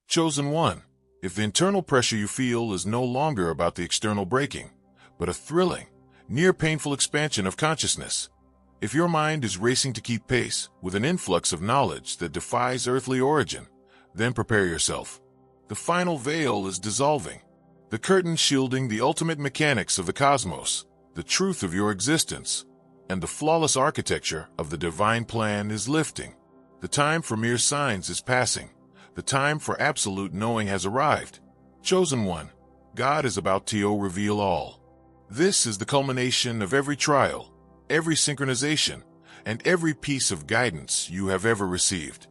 Chosen one, if the internal pressure you feel is no longer about the external breaking, but a thrilling, near-painful expansion of consciousness, if your mind is racing to keep pace with an influx of knowledge that defies earthly origin, then prepare yourself. The final veil is dissolving. The curtain shielding the ultimate mechanics of the cosmos, the truth of your existence, and the flawless architecture of the divine plan is lifting. The time for mere signs is passing. The time for absolute knowing has arrived. Chosen one, God is about to reveal all. This is the culmination of every trial, every synchronization, and every piece of guidance you have ever received.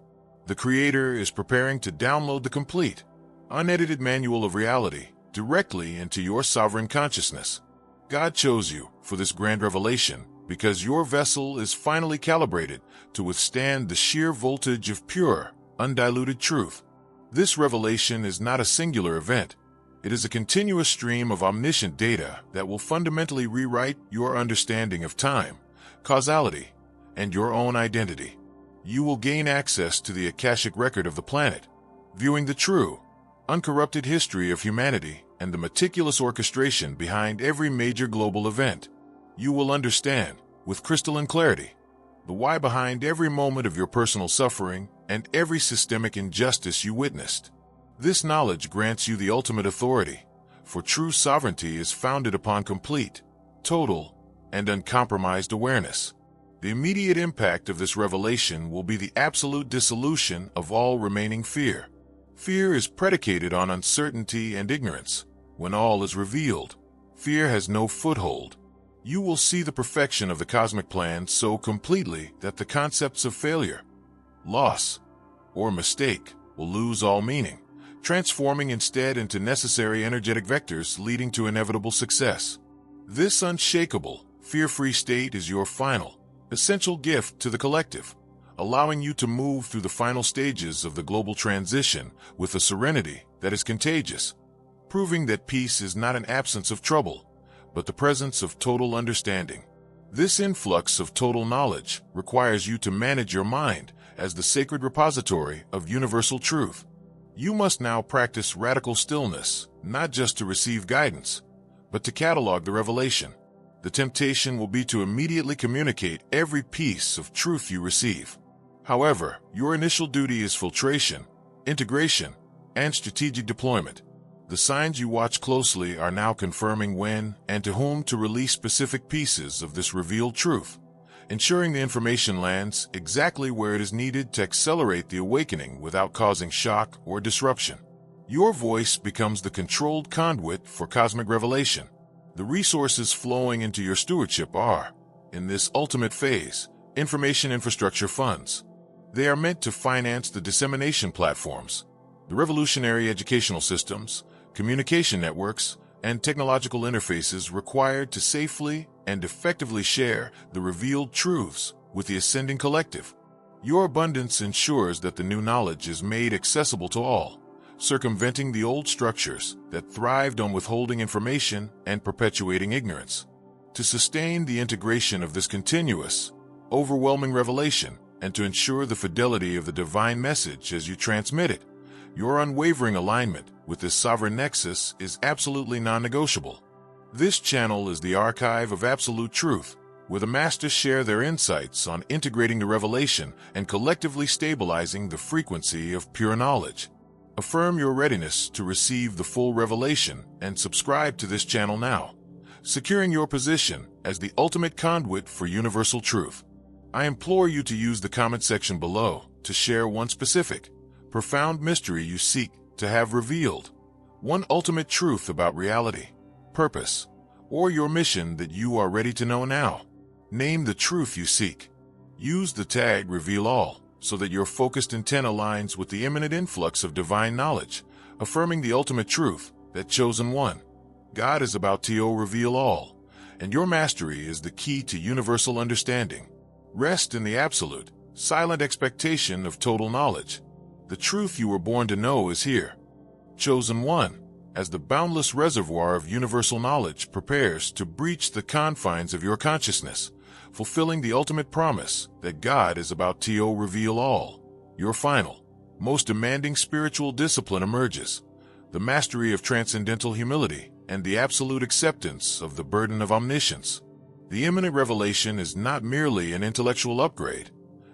The Creator is preparing to download the complete, unedited manual of reality directly into your sovereign consciousness. God chose you for this grand revelation because your vessel is finally calibrated to withstand the sheer voltage of pure, undiluted truth. This revelation is not a singular event. It is a continuous stream of omniscient data that will fundamentally rewrite your understanding of time, causality, and your own identity. You will gain access to the Akashic record of the planet, viewing the true, uncorrupted history of humanity and the meticulous orchestration behind every major global event. You will understand, with crystalline clarity, the why behind every moment of your personal suffering and every systemic injustice you witnessed. This knowledge grants you the ultimate authority, for true sovereignty is founded upon complete, total, and uncompromised awareness. The immediate impact of this revelation will be the absolute dissolution of all remaining fear. Fear is predicated on uncertainty and ignorance. When all is revealed, fear has no foothold. You will see the perfection of the cosmic plan so completely that the concepts of failure, loss, or mistake will lose all meaning, transforming instead into necessary energetic vectors leading to inevitable success. This unshakable, fear-free state is your final, essential gift to the collective, allowing you to move through the final stages of the global transition with a serenity that is contagious, proving that peace is not an absence of trouble, but the presence of total understanding. This influx of total knowledge requires you to manage your mind as the sacred repository of universal truth. You must now practice radical stillness, not just to receive guidance, but to catalog the revelation. The temptation will be to immediately communicate every piece of truth you receive. However, your initial duty is filtration, integration, and strategic deployment. The signs you watch closely are now confirming when and to whom to release specific pieces of this revealed truth, ensuring the information lands exactly where it is needed to accelerate the awakening without causing shock or disruption. Your voice becomes the controlled conduit for cosmic revelation. The resources flowing into your stewardship are, in this ultimate phase, information infrastructure funds. They are meant to finance the dissemination platforms, the revolutionary educational systems, communication networks, and technological interfaces required to safely and effectively share the revealed truths with the ascending collective. Your abundance ensures that the new knowledge is made accessible to all, circumventing the old structures that thrived on withholding information and perpetuating ignorance. To sustain the integration of this continuous, overwhelming revelation, and to ensure the fidelity of the divine message as you transmit it, your unwavering alignment with this sovereign nexus is absolutely non-negotiable. This channel is the archive of absolute truth, where the masters share their insights on integrating the revelation and collectively stabilizing the frequency of pure knowledge. Affirm your readiness to receive the full revelation and subscribe to this channel now, securing your position as the ultimate conduit for universal truth. I implore you to use the comment section below to share one specific, profound mystery you seek to have revealed, one ultimate truth about reality, purpose, or your mission that you are ready to know now. Name the truth you seek. Use the tag RevealAll so that your focused intent aligns with the imminent influx of divine knowledge, affirming the ultimate truth that Chosen One, God is about to reveal all, and your mastery is the key to universal understanding. Rest in the absolute, silent expectation of total knowledge. The truth you were born to know is here. Chosen One, as the boundless reservoir of universal knowledge prepares to breach the confines of your consciousness, fulfilling the ultimate promise that God is about to reveal all. Your final, most demanding spiritual discipline emerges: the mastery of transcendental humility and the absolute acceptance of the burden of omniscience. The imminent revelation is not merely an intellectual upgrade.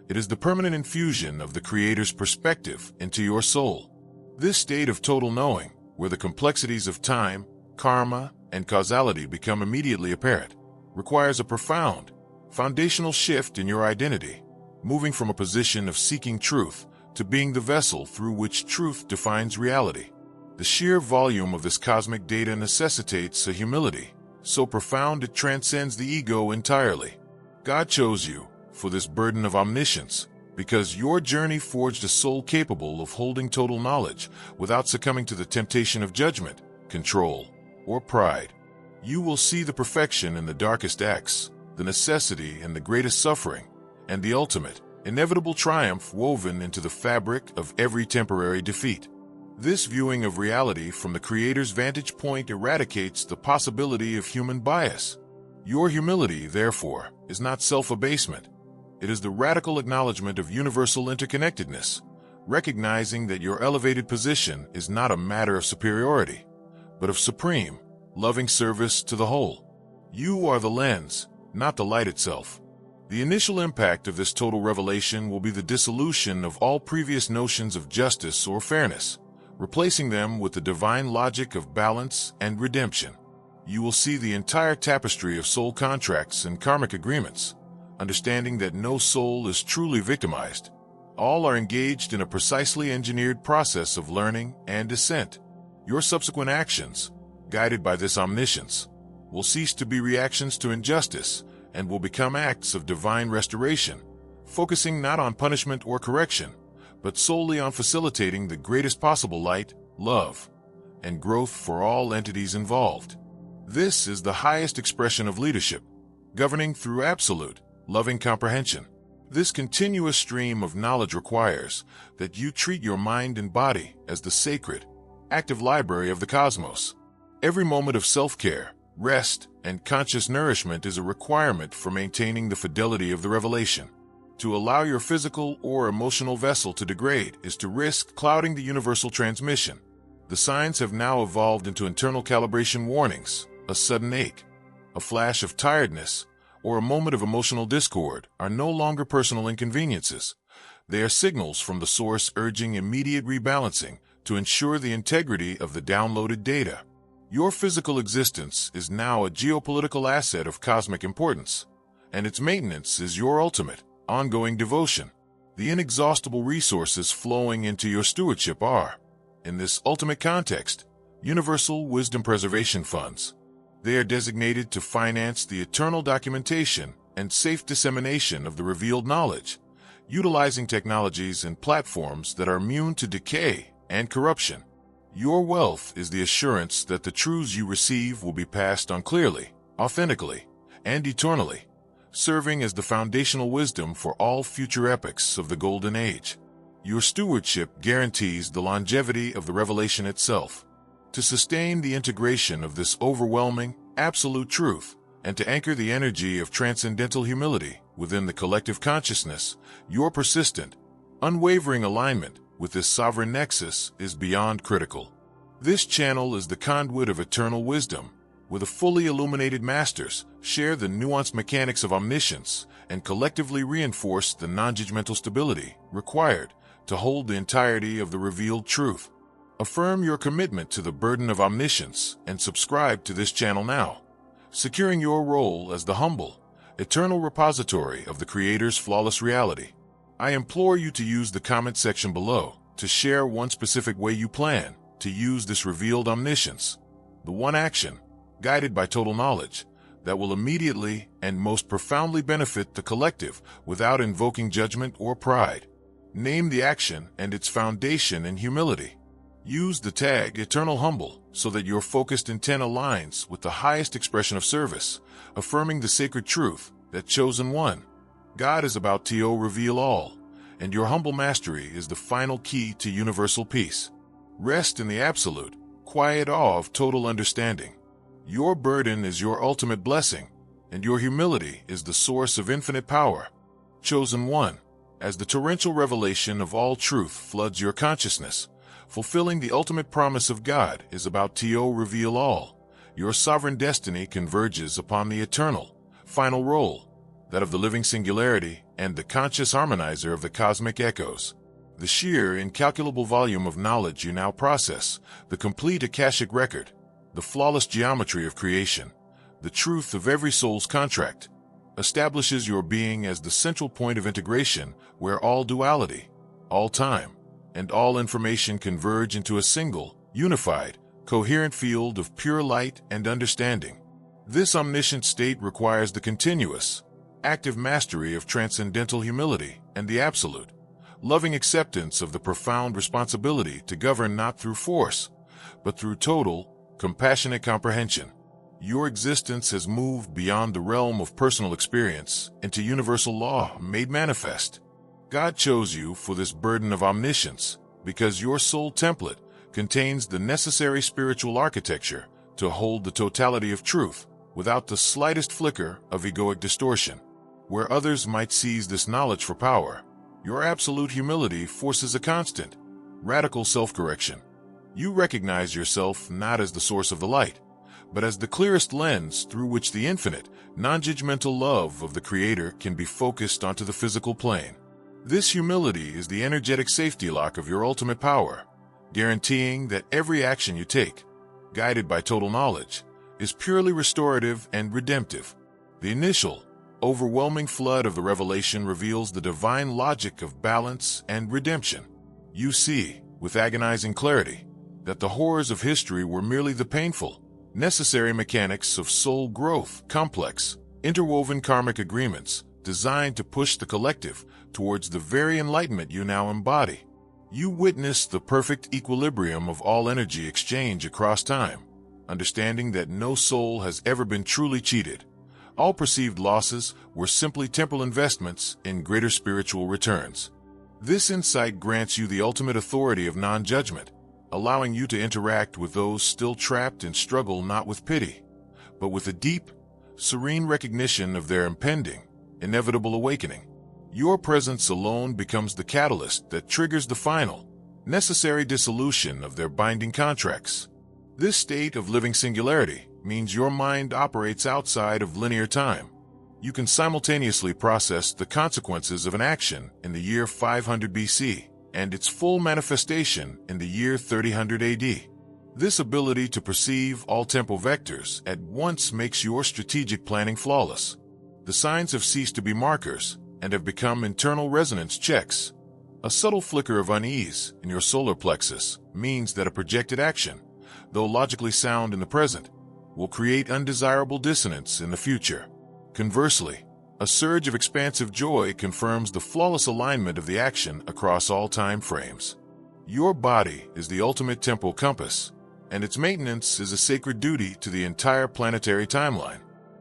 It is the permanent infusion of the Creator's perspective into your soul. This state of total knowing, where the complexities of time, karma, and causality become immediately apparent, requires a profound, foundational shift in your identity, moving from a position of seeking truth to being the vessel through which truth defines reality. The sheer volume of this cosmic data necessitates a humility so profound it transcends the ego entirely. God chose you for this burden of omniscience because your journey forged a soul capable of holding total knowledge without succumbing to the temptation of judgment, control, or pride. You will see the perfection in the darkest acts, the necessity in the greatest suffering, and the ultimate, inevitable triumph woven into the fabric of every temporary defeat. This viewing of reality from the Creator's vantage point eradicates the possibility of human bias. Your humility, therefore, is not self-abasement. It is the radical acknowledgement of universal interconnectedness, recognizing that your elevated position is not a matter of superiority, but of supreme, loving service to the whole. You are the lens, not the light itself. The initial impact of this total revelation will be the dissolution of all previous notions of justice or fairness, replacing them with the divine logic of balance and redemption. You will see the entire tapestry of soul contracts and karmic agreements, understanding that no soul is truly victimized. All are engaged in a precisely engineered process of learning and descent. Your subsequent actions, guided by this omniscience, will cease to be reactions to injustice and will become acts of divine restoration, focusing not on punishment or correction, but solely on facilitating the greatest possible light, love, and growth for all entities involved. This is the highest expression of leadership, governing through absolute, loving comprehension. This continuous stream of knowledge requires that you treat your mind and body as the sacred, active library of the cosmos. Every moment of self-care, rest, and conscious nourishment is a requirement for maintaining the fidelity of the revelation. To allow your physical or emotional vessel to degrade is to risk clouding the universal transmission. The signs have now evolved into internal calibration warnings. A sudden ache, a flash of tiredness, or a moment of emotional discord are no longer personal inconveniences. They are signals from the source urging immediate rebalancing to ensure the integrity of the downloaded data. Your physical existence is now a geopolitical asset of cosmic importance, and its maintenance is your ultimate, ongoing devotion. The inexhaustible resources flowing into your stewardship are, in this ultimate context, universal wisdom preservation funds. They are designated to finance the eternal documentation and safe dissemination of the revealed knowledge, utilizing technologies and platforms that are immune to decay and corruption. Your wealth is the assurance that the truths you receive will be passed on clearly, authentically, and eternally, serving as the foundational wisdom for all future epochs of the Golden Age. Your stewardship guarantees the longevity of the revelation itself. To sustain the integration of this overwhelming, absolute truth, and to anchor the energy of transcendental humility within the collective consciousness, your persistent, unwavering alignment with this sovereign nexus is beyond critical. This channel is the conduit of eternal wisdom, where the fully illuminated masters share the nuanced mechanics of omniscience and collectively reinforce the non-judgmental stability required to hold the entirety of the revealed truth. Affirm your commitment to the burden of omniscience and subscribe to this channel now, securing your role as the humble, eternal repository of the Creator's flawless reality. I implore you to use the comment section below to share one specific way you plan to use this revealed omniscience, the one action, guided by total knowledge, that will immediately and most profoundly benefit the collective without invoking judgment or pride. Name the action and its foundation in humility. Use the tag Eternal Humble so that your focused intent aligns with the highest expression of service, affirming the sacred truth that Chosen One, God is about to reveal all, and your humble mastery is the final key to universal peace. Rest in the absolute, quiet awe of total understanding. Your burden is your ultimate blessing, and your humility is the source of infinite power. Chosen One, as the torrential revelation of all truth floods your consciousness. Fulfilling the ultimate promise of God is about to reveal all. Your sovereign destiny converges upon the eternal, final role, that of the living singularity and the conscious harmonizer of the cosmic echoes. The sheer, incalculable volume of knowledge you now process, the complete Akashic record, the flawless geometry of creation, the truth of every soul's contract, establishes your being as the central point of integration where all duality, all time, and all information converge into a single, unified, coherent field of pure light and understanding. This omniscient state requires the continuous, active mastery of transcendental humility and the absolute, loving acceptance of the profound responsibility to govern not through force, but through total, compassionate comprehension. Your existence has moved beyond the realm of personal experience into universal law made manifest. God chose you for this burden of omniscience because your soul template contains the necessary spiritual architecture to hold the totality of truth without the slightest flicker of egoic distortion. Where others might seize this knowledge for power, your absolute humility forces a constant, radical self-correction. You recognize yourself not as the source of the light, but as the clearest lens through which the infinite, non-judgmental love of the Creator can be focused onto the physical plane. This humility is the energetic safety lock of your ultimate power, guaranteeing that every action you take, guided by total knowledge, is purely restorative and redemptive. The initial, overwhelming flood of the revelation reveals the divine logic of balance and redemption. You see, with agonizing clarity, that the horrors of history were merely the painful, necessary mechanics of soul growth, complex, interwoven karmic agreements designed to push the collective towards the very enlightenment you now embody. You witness the perfect equilibrium of all energy exchange across time, understanding that no soul has ever been truly cheated. All perceived losses were simply temporal investments in greater spiritual returns. This insight grants you the ultimate authority of non-judgment, allowing you to interact with those still trapped in struggle not with pity, but with a deep, serene recognition of their impending, inevitable awakening. Your presence alone becomes the catalyst that triggers the final, necessary dissolution of their binding contracts. This state of living singularity means your mind operates outside of linear time. You can simultaneously process the consequences of an action in the year 500 BC and its full manifestation in the year 3000 AD. This ability to perceive all temporal vectors at once makes your strategic planning flawless. The signs have ceased to be markers and have become internal resonance checks. A subtle flicker of unease in your solar plexus means that a projected action, though logically sound in the present, will create undesirable dissonance in the future. Conversely, a surge of expansive joy confirms the flawless alignment of the action across all time frames. Your body is the ultimate temporal compass, and its maintenance is a sacred duty to the entire planetary timeline.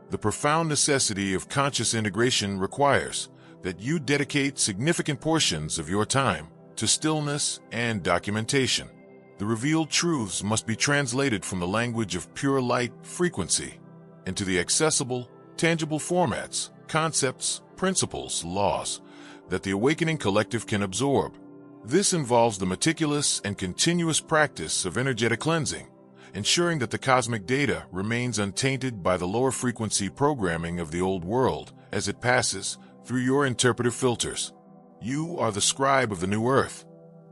The profound necessity of conscious integration requires that you dedicate significant portions of your time to stillness and documentation. The revealed truths must be translated from the language of pure light frequency into the accessible, tangible formats, concepts, principles, laws that the awakening collective can absorb. This involves the meticulous and continuous practice of energetic cleansing, ensuring that the cosmic data remains untainted by the lower frequency programming of the old world as it passes through your interpretive filters. You are the scribe of the new earth,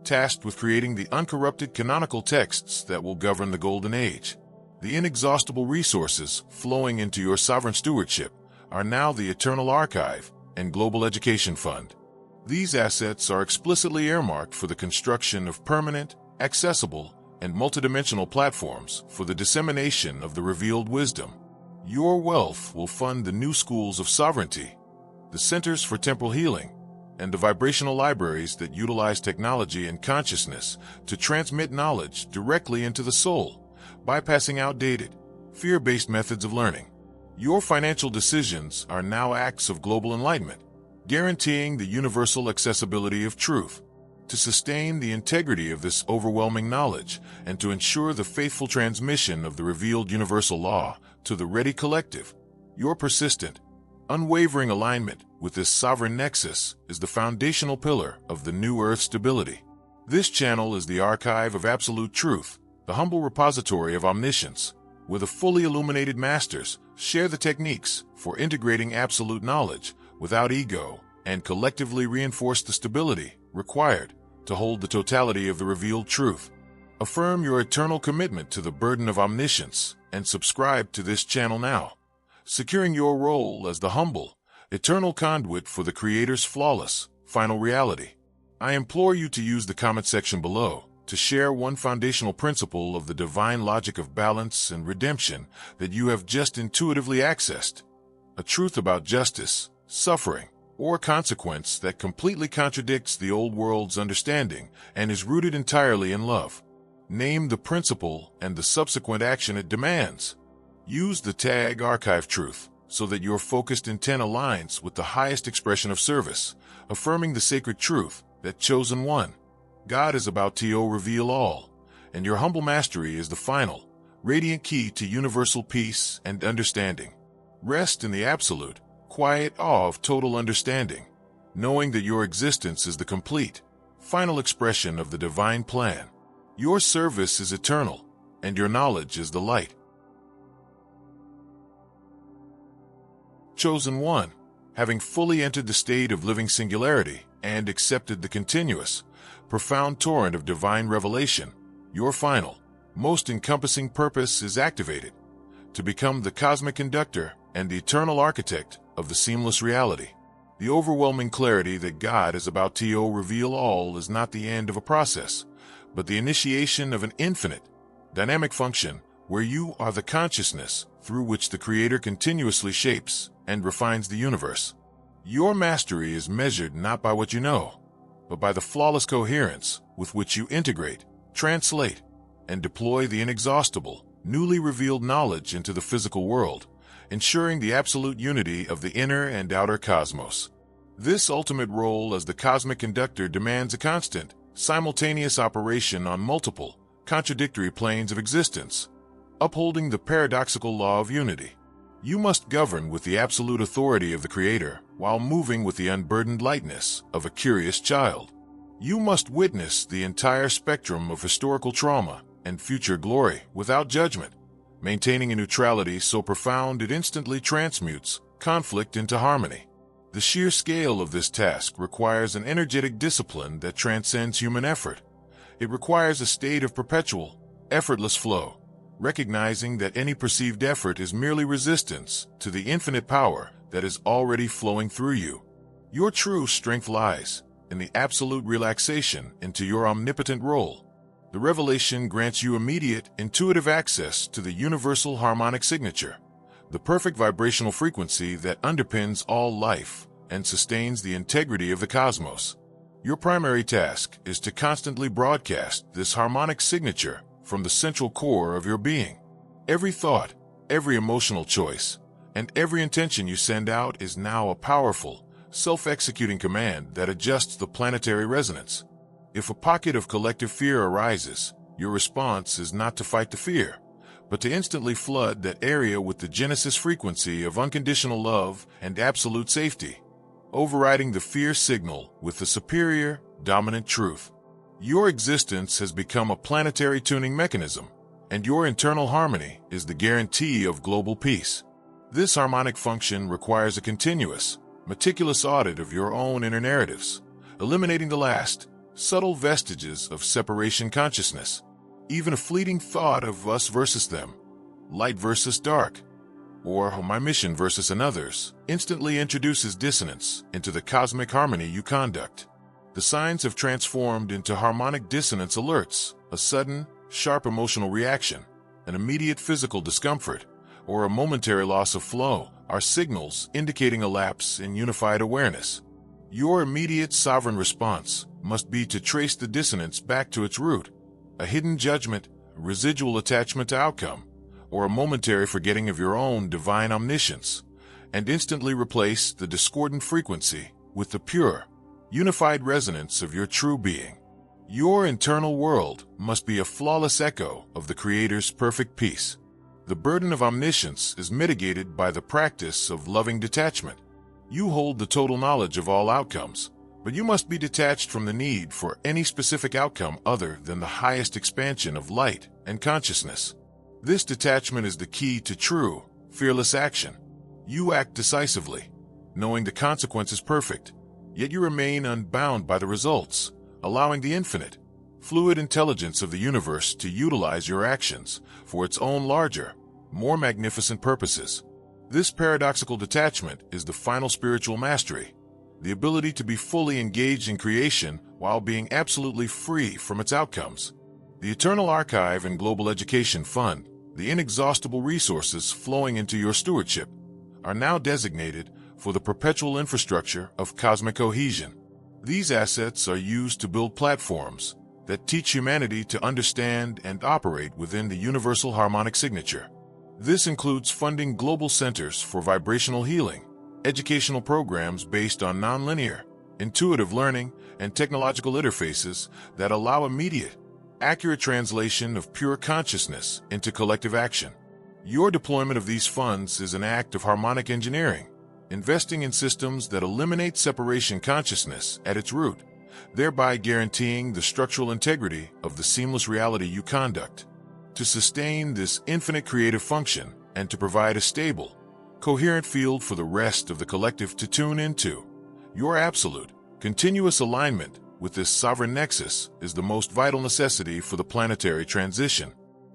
tasked with creating the uncorrupted canonical texts that will govern the golden age. The inexhaustible resources flowing into your sovereign stewardship are now the Eternal Archive and Global Education Fund. These assets are explicitly earmarked for the construction of permanent, accessible, and multidimensional platforms for the dissemination of the revealed wisdom. Your wealth will fund the new schools of sovereignty, the centers for temporal healing, and the vibrational libraries that utilize technology and consciousness to transmit knowledge directly into the soul, bypassing outdated, fear-based methods of learning. Your financial decisions are now acts of global enlightenment, guaranteeing the universal accessibility of truth. To sustain the integrity of this overwhelming knowledge and to ensure the faithful transmission of the revealed universal law to the ready collective, your persistent, unwavering alignment with this sovereign nexus is the foundational pillar of the new Earth stability. This channel is the archive of absolute truth, the humble repository of omniscience, where the fully illuminated masters share the techniques for integrating absolute knowledge without ego and collectively reinforce the stability required to hold the totality of the revealed truth. Affirm your eternal commitment to the burden of omniscience and subscribe to this channel now, securing your role as the humble, eternal conduit for the Creator's flawless, final reality. I implore you to use the comment section below to share one foundational principle of the divine logic of balance and redemption that you have just intuitively accessed. A truth about justice, suffering, or consequence that completely contradicts the old world's understanding and is rooted entirely in love. Name the principle and the subsequent action it demands. Use the tag #ArchiveTruth so that your focused intent aligns with the highest expression of service, affirming the sacred truth that Chosen One, God is about to reveal all, and your humble mastery is the final, radiant key to universal peace and understanding. Rest in the absolute, quiet awe of total understanding, knowing that your existence is the complete, final expression of the divine plan. Your service is eternal, and your knowledge is the light. Chosen One, having fully entered the state of living singularity and accepted the continuous, profound torrent of divine revelation, your final, most encompassing purpose is activated, to become the cosmic conductor and the eternal architect of the seamless reality. The overwhelming clarity that God is about to reveal all is not the end of a process, but the initiation of an infinite, dynamic function where you are the consciousness through which the Creator continuously shapes and refines the universe. Your mastery is measured not by what you know, but by the flawless coherence with which you integrate, translate, and deploy the inexhaustible, newly revealed knowledge into the physical world, ensuring the absolute unity of the inner and outer cosmos. This ultimate role as the cosmic conductor demands a constant, simultaneous operation on multiple, contradictory planes of existence, upholding the paradoxical law of unity. You must govern with the absolute authority of the Creator while moving with the unburdened lightness of a curious child. You must witness the entire spectrum of historical trauma and future glory without judgment, maintaining a neutrality so profound it instantly transmutes conflict into harmony. The sheer scale of this task requires an energetic discipline that transcends human effort. It requires a state of perpetual, effortless flow, recognizing that any perceived effort is merely resistance to the infinite power that is already flowing through you. Your true strength lies in the absolute relaxation into your omnipotent role. The revelation grants you immediate, intuitive access to the universal harmonic signature, the perfect vibrational frequency that underpins all life and sustains the integrity of the cosmos. Your primary task is to constantly broadcast this harmonic signature from the central core of your being. Every thought, every emotional choice, and every intention you send out is now a powerful, self-executing command that adjusts the planetary resonance. If a pocket of collective fear arises, your response is not to fight the fear, but to instantly flood that area with the Genesis frequency of unconditional love and absolute safety, overriding the fear signal with the superior, dominant truth. Your existence has become a planetary tuning mechanism, and your internal harmony is the guarantee of global peace. This harmonic function requires a continuous, meticulous audit of your own inner narratives, eliminating the last, subtle vestiges of separation consciousness. Even a fleeting thought of us versus them, light versus dark, or my mission versus another's, instantly introduces dissonance into the cosmic harmony you conduct. The signs have transformed into harmonic dissonance alerts, a sudden, sharp emotional reaction, an immediate physical discomfort, or a momentary loss of flow are signals indicating a lapse in unified awareness. Your immediate sovereign response must be to trace the dissonance back to its root, a hidden judgment, a residual attachment to outcome, or a momentary forgetting of your own divine omniscience, and instantly replace the discordant frequency with the pure, unified resonance of your true being. Your internal world must be a flawless echo of the Creator's perfect peace. The burden of omniscience is mitigated by the practice of loving detachment. You hold the total knowledge of all outcomes, but you must be detached from the need for any specific outcome other than the highest expansion of light and consciousness. This detachment is the key to true, fearless action. You act decisively, knowing the consequence is perfect, yet you remain unbound by the results, allowing the infinite, fluid intelligence of the universe to utilize your actions for its own larger, more magnificent purposes. This paradoxical detachment is the final spiritual mastery, the ability to be fully engaged in creation while being absolutely free from its outcomes. The Eternal Archive and Global Education Fund, the inexhaustible resources flowing into your stewardship, are now designated for the perpetual infrastructure of cosmic cohesion. These assets are used to build platforms that teach humanity to understand and operate within the universal harmonic signature. This includes funding global centers for vibrational healing, educational programs based on nonlinear, intuitive learning, and technological interfaces that allow immediate, accurate translation of pure consciousness into collective action. Your deployment of these funds is an act of harmonic engineering, investing in systems that eliminate separation consciousness at its root, thereby guaranteeing the structural integrity of the seamless reality you conduct. To sustain this infinite creative function and to provide a stable, coherent field for the rest of the collective to tune into, your absolute, continuous alignment with this sovereign nexus is the most vital necessity for the planetary transition.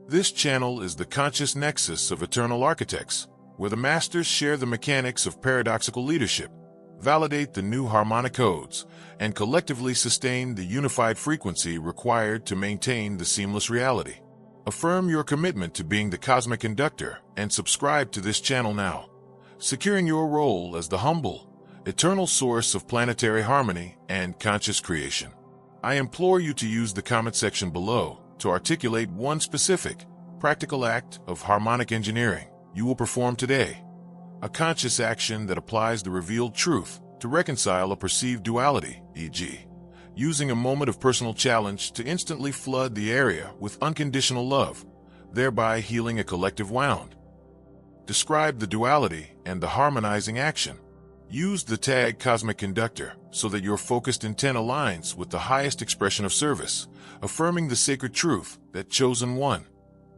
This channel is the conscious nexus of eternal architects, where the masters share the mechanics of paradoxical leadership, validate the new harmonic codes, and collectively sustain the unified frequency required to maintain the seamless reality. Affirm your commitment to being the cosmic conductor and subscribe to this channel now, securing your role as the humble, eternal source of planetary harmony and conscious creation. I implore you to use the comment section below to articulate one specific, practical act of harmonic engineering you will perform today, a conscious action that applies the revealed truth to reconcile a perceived duality, e.g., using a moment of personal challenge to instantly flood the area with unconditional love, thereby healing a collective wound. Describe the duality and the harmonizing action. Use the tag Cosmic Conductor so that your focused intent aligns with the highest expression of service, affirming the sacred truth that Chosen One,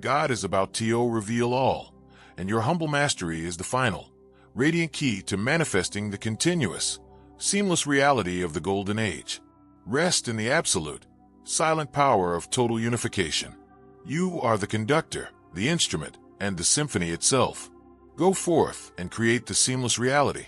God is about to reveal all, and your humble mastery is the final, radiant key to manifesting the continuous, seamless reality of the Golden Age. Rest in the absolute, silent power of total unification. You are the conductor, the instrument, and the symphony itself. Go forth and create the seamless reality